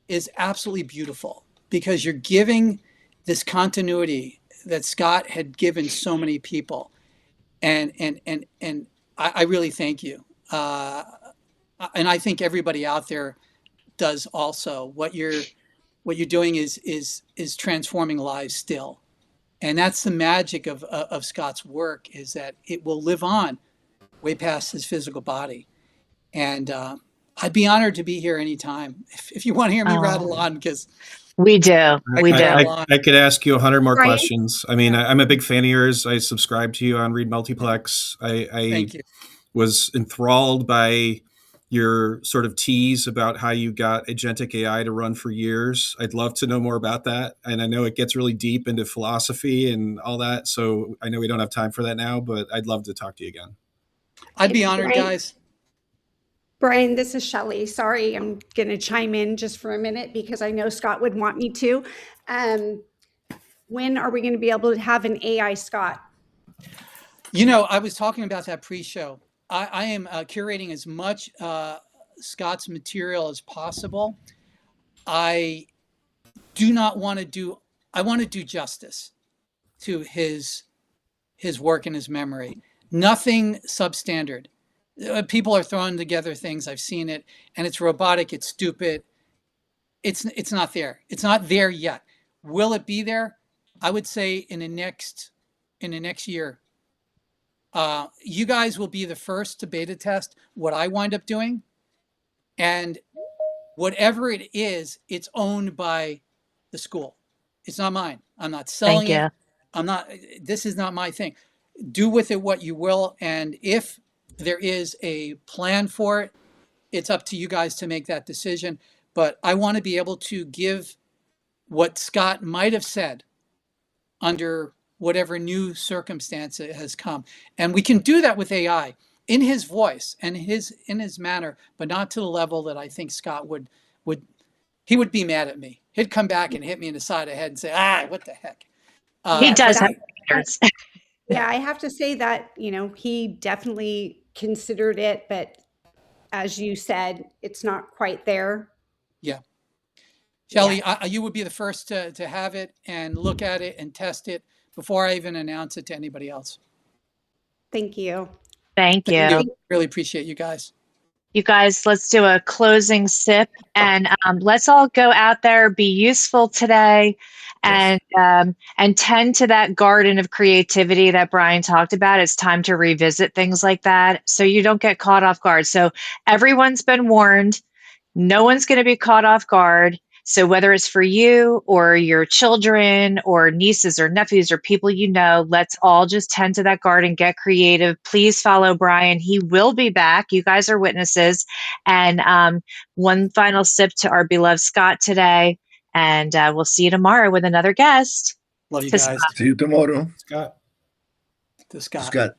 is absolutely beautiful, because you're giving this continuity that Scott had given so many people, and I really thank you. And I think everybody out there does also. What you're doing is transforming lives still, and that's the magic of Scott's work, is that it will live on way past his physical body. And I'd be honored to be here anytime if you want to hear me rattle on, because we do. I We could do. rattle on. I could ask you 100 more Brian? questions. I mean, I'm a big fan of yours. I subscribe to you on Read Multiplex. I Thank you. was enthralled by your sort of tease about how you got agentic AI to run for years. I'd love to know more about that. And I know it gets really deep into philosophy and all that. So I know we don't have time for that now, but I'd love to talk to you again. I'd be honored, Brian? guys. Brian, this is Shelley. Sorry, I'm going to chime in just for a minute because I know Scott would want me to. When are we going to be able to have an AI Scott? I was talking about that pre-show. I am curating as much Scott's material as possible. I want to do justice to his work and his memory. Nothing substandard. People are throwing together things. I've seen it, and it's robotic. It's stupid. It's not there. It's not there yet. Will it be there? I would say in the next year. You guys will be the first to beta test what I wind up doing, and whatever it is, it's owned by the school. It's not mine. I'm not selling it. This is not my thing. Do with it what you will. And if there is a plan for it, it's up to you guys to make that decision. But I want to be able to give what Scott might have said under whatever new circumstance has come. And we can do that with AI in his voice and in his manner, but not to the level that I think Scott would be mad at me. He'd come back and hit me in the side of the head and say, what the heck? He does have standards. Yeah, I have to say that, he definitely considered it, but as you said, it's not quite there. Yeah. Shelley, you would be the first to have it and look at it and test it before I even announce it to anybody else. Thank you. Thank Thank you. you. Really appreciate you guys. You guys, let's do a closing sip and let's all go out there, be useful today, and tend to that garden of creativity that Brian talked about. It's time to revisit things like that so you don't get caught off guard. So everyone's been warned. No one's going to be caught off guard. So whether it's for you or your children or nieces or nephews or people you know, let's all just tend to that garden, get creative. Please follow Brian. He will be back. You guys are witnesses. And one final sip to our beloved Scott today. And we'll see you tomorrow with another guest. Love you To guys. See you tomorrow. Scott. To Scott. Scott.